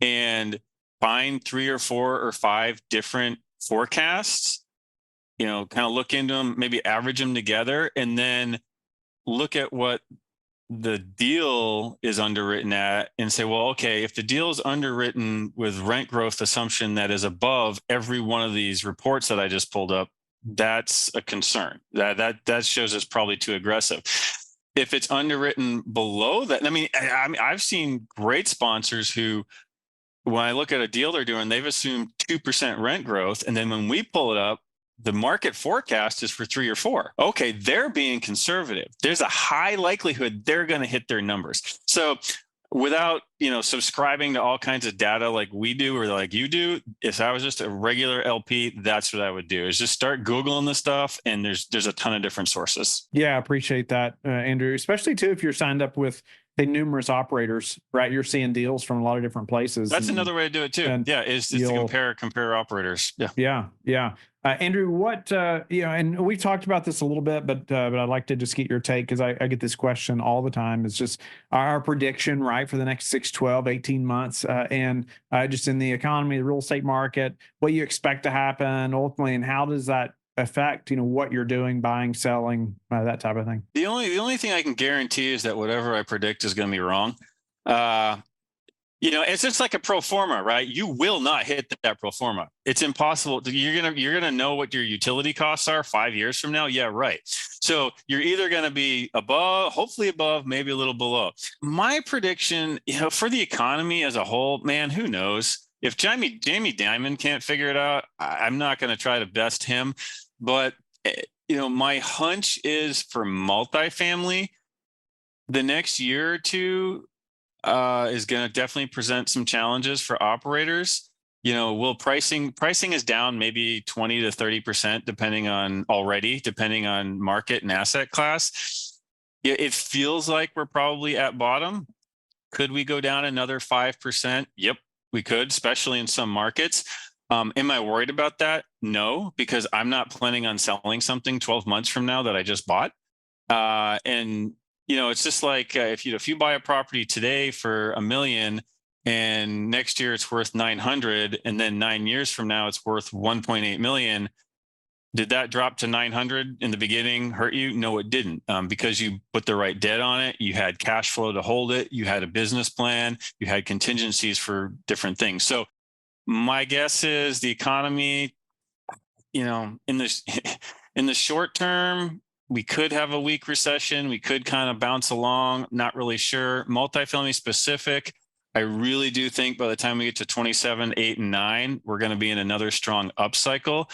and find 3 or 4 or 5 different forecasts, kind of look into them, maybe average them together, and then look at what the deal is underwritten at and say, well, okay, if the deal is underwritten with rent growth assumption that is above every one of these reports that I just pulled up, that's a concern. That shows it's probably too aggressive. If it's underwritten below that, I've seen great sponsors who, when I look at a deal they're doing, they've assumed 2% rent growth, and then when we pull it up, the market forecast is for 3 or 4. Okay, they're being conservative. There's a high likelihood they're going to hit their numbers. So without, subscribing to all kinds of data like we do or like you do, if I was just a regular LP, that's what I would do, is just start Googling the stuff. And there's a ton of different sources. Yeah, I appreciate that, Andrew, especially too if you're signed up with numerous operators, right? You're seeing deals from a lot of different places. That's another way to do it too. Yeah, is to compare operators. Yeah. Andrew, what and we talked about this a little bit, but I'd like to just get your take, because I get this question all the time. It's just our prediction, right, for the next 6, 12, 18 months, and just in the economy, the real estate market, what you expect to happen ultimately, and how does that affect what you're doing, buying, selling, that type of thing. The only thing I can guarantee is that whatever I predict is going to be wrong. It's just like a pro forma, right? You will not hit that pro forma. It's impossible. You're gonna know what your utility costs are 5 years from now. Yeah, right. So you're either gonna be above, hopefully above, maybe a little below. My prediction, for the economy as a whole, man, who knows? If Jamie Dimon can't figure it out, I'm not gonna try to best him. But my hunch is for multifamily, the next year or two is going to definitely present some challenges for operators. Will pricing is down maybe 20 to 30% depending on market and asset class. It feels like we're probably at bottom. Could we go down another 5%? Yep, we could, especially in some markets. Am I worried about that? No, because I'm not planning on selling something 12 months from now that I just bought. And it's just like if you buy a property today for $1 million and next year it's worth 900, and then 9 years from now it's worth 1.8 million. Did that drop to 900 in the beginning hurt you? No, it didn't, because you put the right debt on it. You had cash flow to hold it. You had a business plan. You had contingencies for different things. So my guess is the economy, in this in the short term, we could have a weak recession. We could kind of bounce along. Not really sure. Multifamily specific, I really do think by the time we get to 27, 8, and 9, we're going to be in another strong upcycle.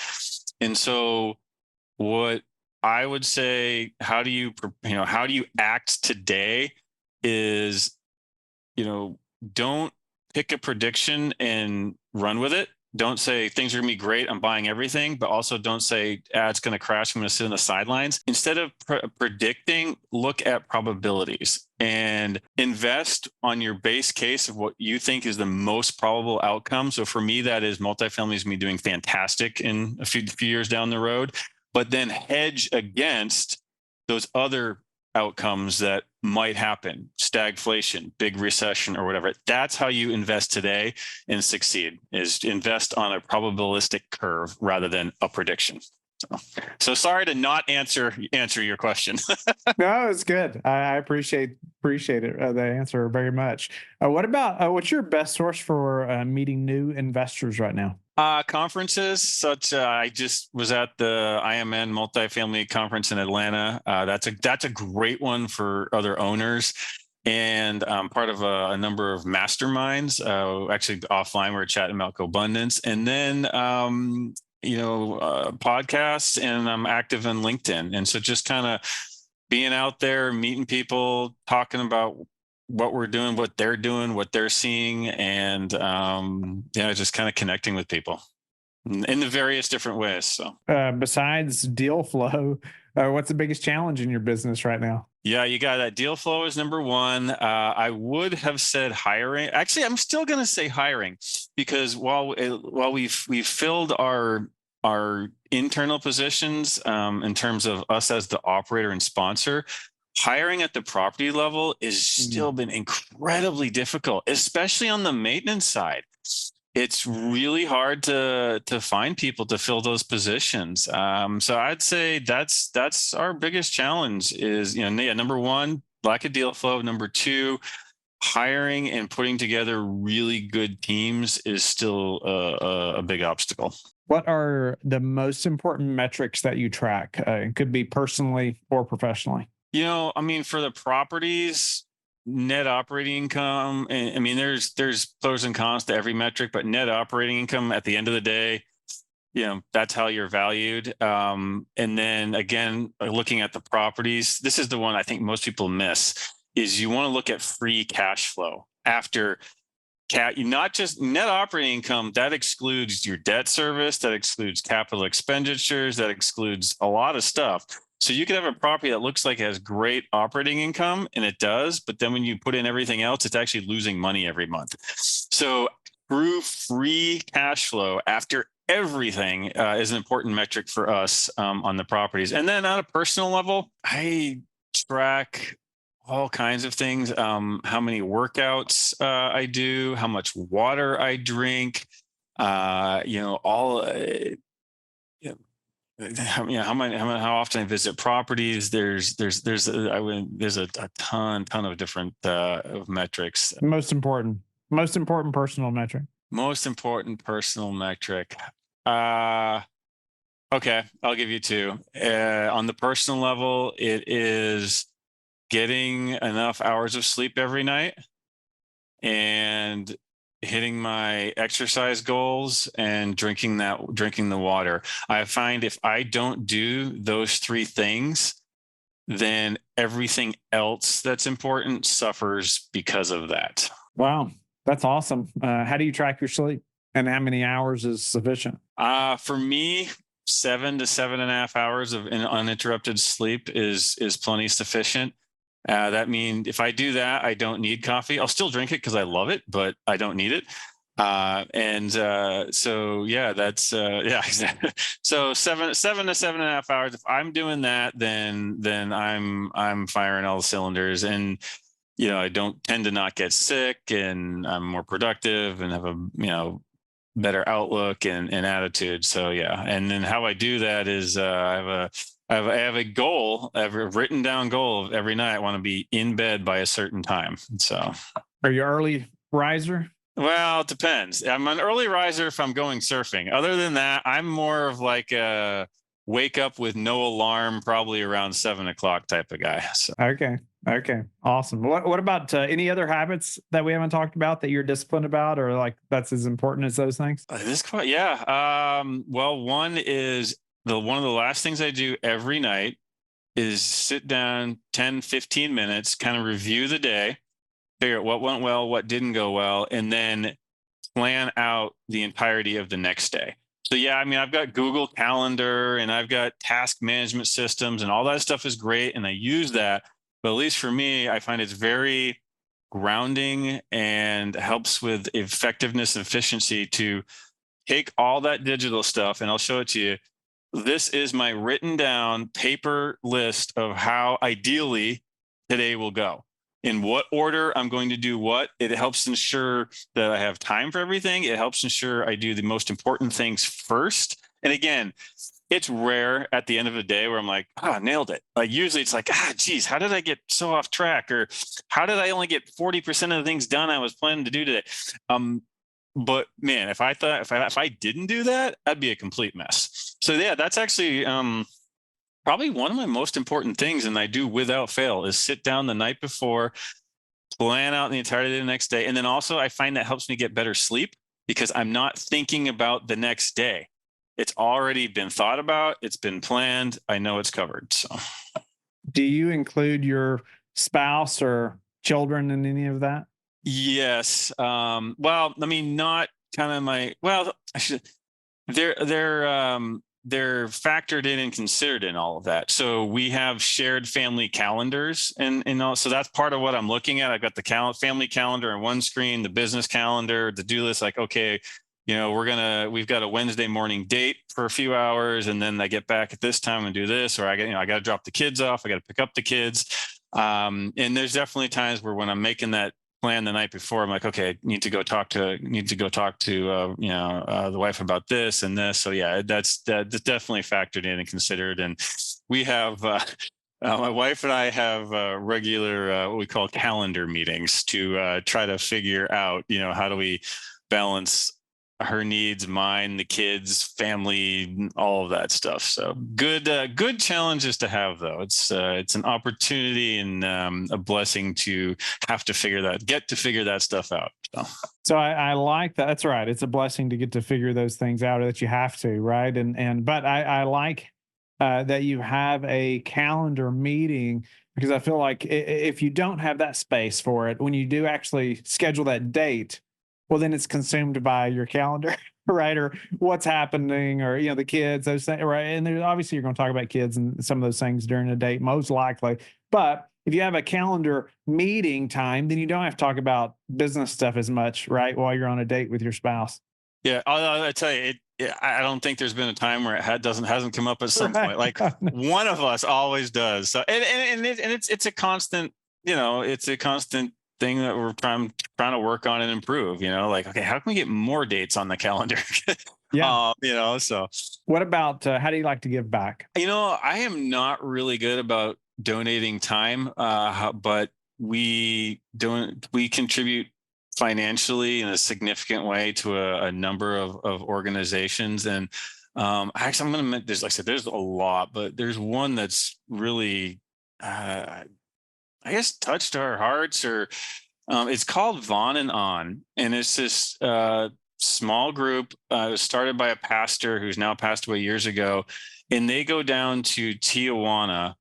And so what I would say, how do you act today is, don't pick a prediction and run with it. Don't say things are going to be great, I'm buying everything, but also don't say it's going to crash, I'm going to sit on the sidelines. Instead of predicting, look at probabilities and invest on your base case of what you think is the most probable outcome. So for me, that is multifamily is me doing fantastic in a few years down the road, but then hedge against those other outcomes that might happen, stagflation, big recession, or whatever. That's how you invest today and succeed, is invest on a probabilistic curve rather than a prediction. So sorry to not answer your question. No, it's good. I appreciate it, the answer very much. What about what's your best source for meeting new investors right now? Conferences such I just was at the IMN multifamily conference in Atlanta. That's a great one for other owners, and part of a number of masterminds. Actually, offline we're chatting about co-abundance, and then podcasts, and I'm active on LinkedIn, and so just kind of being out there, meeting people, talking about what we're doing, what they're doing, what they're seeing, and just kind of connecting with people in the various different ways. So Besides deal flow, what's the biggest challenge in your business right now? yeah, you got that. Deal flow is number one. I would have said hiring. Actually, I'm still going to say hiring, because while we've filled our internal positions in terms of us as the operator and sponsor, hiring at the property level is still been incredibly difficult, especially on the maintenance side. It's really hard to find people to fill those positions. So I'd say that's our biggest challenge is, number one, lack of deal flow. Number two, hiring and putting together really good teams is still a big obstacle. What are the most important metrics that you track? It could be personally or professionally. For the properties, net operating income, and I mean, there's pros and cons to every metric, but net operating income at the end of the day, that's how you're valued. And then again, looking at the properties, this is the one I think most people miss, is you want to look at free cash flow after not just net operating income. That excludes your debt service, that excludes capital expenditures, that excludes a lot of stuff. So you could have a property that looks like it has great operating income, and it does, but then when you put in everything else, it's actually losing money every month. So true free cash flow after everything is an important metric for us on the properties. And then on a personal level, I track all kinds of things. How many workouts I do, how much water I drink, how often I visit properties. There's a ton of different of metrics. Most important. Most important personal metric. Most important personal metric. Uh, okay, I'll give you two. On the personal level, it is getting enough hours of sleep every night and hitting my exercise goals and drinking the water. I find if I don't do those three things, then everything else that's important suffers because of that. Wow, that's awesome. How do you track your sleep, and how many hours is sufficient? For me, 7 to 7.5 hours of uninterrupted sleep is plenty sufficient. That means if I do that, I don't need coffee. I'll still drink it because I love it, but I don't need it. So yeah, that's yeah, exactly. So 7 to 7.5 hours. If I'm doing that, then I'm firing all the cylinders, and I don't tend to not get sick, and I'm more productive and have a better outlook and attitude. So yeah, and then how I do that is I have a goal, a written down goal of every night. I want to be in bed by a certain time. So, Are you early riser? well, it depends. I'm an early riser if I'm going surfing. Other than that, I'm more of like a wake up with no alarm, probably around 7 o'clock type of guy. So. Okay. Okay. Awesome. What about any other habits that we haven't talked about that you're disciplined about, or like that's as important as those things? Yeah. Well, one is one of the last things I do every night is sit down 10, 15 minutes, kind of review the day, figure out what went well, what didn't go well, and then plan out the entirety of the next day. So yeah, I mean, I've got Google Calendar and I've got task management systems, and all that stuff is great, and I use that. But at least for me, I find it's very grounding and helps with effectiveness and efficiency to take all that digital stuff, and I'll show it to you. This is my written down paper list of how ideally today will go, in what order I'm going to do what. It helps ensure that I have time for everything. It helps ensure I do the most important things first. And again, it's rare at the end of the day where I'm like, nailed it. Like usually it's like, geez, how did I get so off track? Or how did I only get 40% of the things done I was planning to do today? But man, if I didn't do that, I'd be a complete mess. So yeah, that's actually probably one of my most important things, and I do without fail, is sit down the night before, plan out the entirety of the next day. And then also I find that helps me get better sleep because I'm not thinking about the next day. It's already been thought about, it's been planned, I know it's covered. So Do you include your spouse or children in any of that? yes. Well, I mean, not kind of I should they're factored in and considered in all of that. So we have shared family calendars, and all, so that's part of what I'm looking at. I've got the family calendar on one screen, the business calendar, the do list. Like, okay, we've got a Wednesday morning date for a few hours, and then I get back at this time and do this, or I got to drop the kids off, I got to pick up the kids. And there's definitely times where when I'm making that plan the night before, I'm like, okay, need to go talk to the wife about this and this. So yeah, that's definitely factored in and considered. And we have my wife and I have regular what we call calendar meetings to try to figure out, how do we balance her needs, mine, the kids, family, all of that stuff. So good challenges to have, though. It's an opportunity and a blessing to get to figure that stuff out. So I like that. That's right. It's a blessing to get to figure those things out, or that you have to, right? But I like that you have a calendar meeting, because I feel like if you don't have that space for it, when you do actually schedule that date, well, then it's consumed by your calendar, right? Or what's happening, or the kids, those things, right? And obviously you're going to talk about kids and some of those things during the date, most likely. But if you have a calendar meeting time, then you don't have to talk about business stuff as much, right? While you're on a date with your spouse. Yeah, I'll tell you, I don't think there's been a time where it hasn't come up at some point. Like one of us always does. So it's a constant, it's a constant thing that we're trying to work on and improve. Like, okay, how can we get more dates on the calendar? Yeah. So what about how do you like to give back? I am not really good about donating time, but we contribute financially in a significant way to a number of organizations. And actually, I'm going to, there's, like I said, there's a lot, but there's one that's really, I guess, touched our hearts. Or it's called Vaughn and On, and it's this small group. It was started by a pastor who's now passed away years ago, and they go down to Tijuana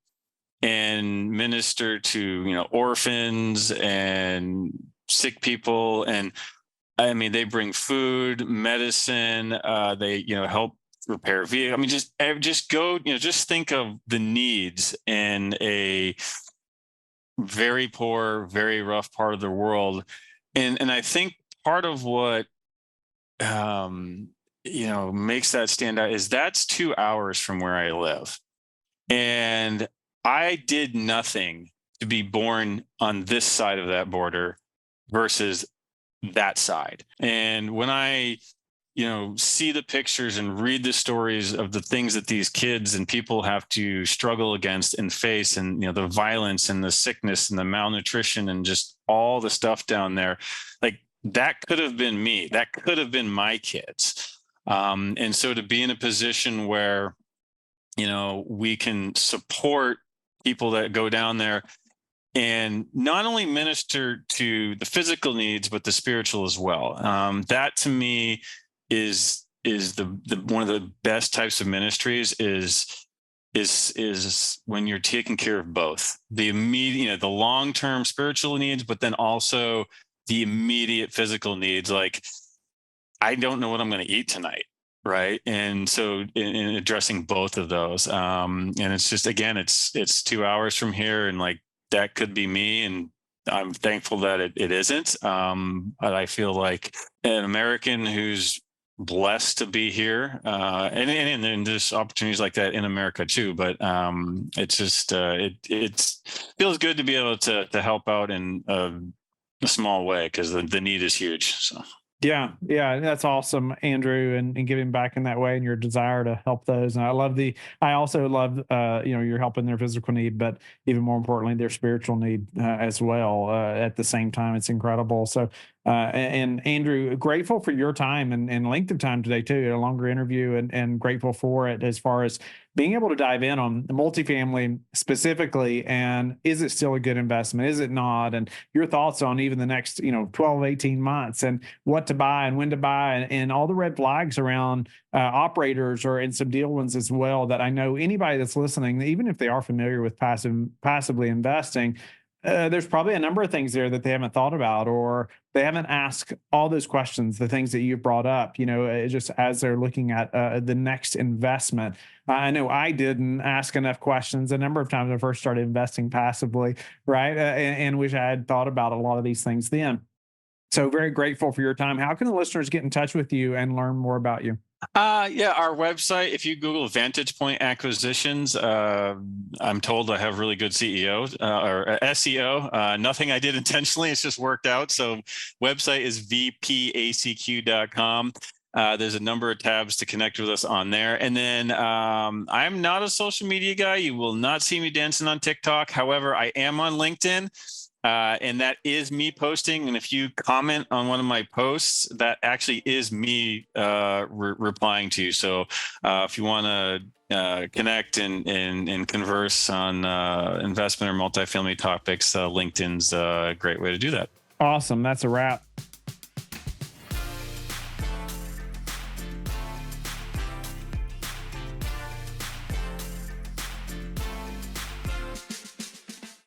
and minister to, orphans and sick people. And I mean, they bring food, medicine, they, help repair vehicles. I mean, just go, just think of the needs in a very poor, very rough part of the world. And I think part of what makes that stand out is that's 2 hours from where I live. And I did nothing to be born on this side of that border versus that side. And when I, see the pictures and read the stories of the things that these kids and people have to struggle against and face, and, the violence and the sickness and the malnutrition and just all the stuff down there, like that could have been me. That could have been my kids. And so to be in a position where, we can support people that go down there and not only minister to the physical needs, but the spiritual as well. That to me is the one of the best types of ministries is when you're taking care of both the immediate, the long-term spiritual needs, but then also the immediate physical needs. Like, I don't know what I'm going to eat tonight. Right. And so in addressing both of those, and it's just, again, it's 2 hours from here, and like, that could be me. And I'm thankful that it isn't. But I feel like an American who's blessed to be here, and there's opportunities like that in America too. But it's just, it feels good to be able to help out in a small way, because the need is huge. So. Yeah, that's awesome, Andrew, and giving back in that way, and your desire to help those. And I also love, you're helping their physical need, but even more importantly, their spiritual need as well. At the same time, it's incredible. So, and Andrew, grateful for your time and length of time today too, a longer interview, and grateful for it as far as being able to dive in on multifamily specifically, and is it still a good investment? Is it not? And your thoughts on even the next, 12, 18 months, and what to buy and when to buy, and all the red flags around operators, or in some deal ones as well, that I know anybody that's listening, even if they are familiar with passively investing, there's probably a number of things there that they haven't thought about, or they haven't asked all those questions, the things that you brought up, just as they're looking at the next investment. I know I didn't ask enough questions a number of times when I first started investing passively, right? And wish I had thought about a lot of these things then. So very grateful for your time. How can the listeners get in touch with you and learn more about you? Yeah, our website, if you Google Vantage Point Acquisitions, I'm told I have really good CEO or SEO. Nothing I did intentionally, it's just worked out. So website is vpacq.com. There's a number of tabs to connect with us on there. And then I'm not a social media guy. You will not see me dancing on TikTok. However, I am on LinkedIn. And that is me posting. And if you comment on one of my posts, that actually is me replying to you. So if you want to connect and converse on investment or multifamily topics, LinkedIn's a great way to do that. Awesome. That's a wrap.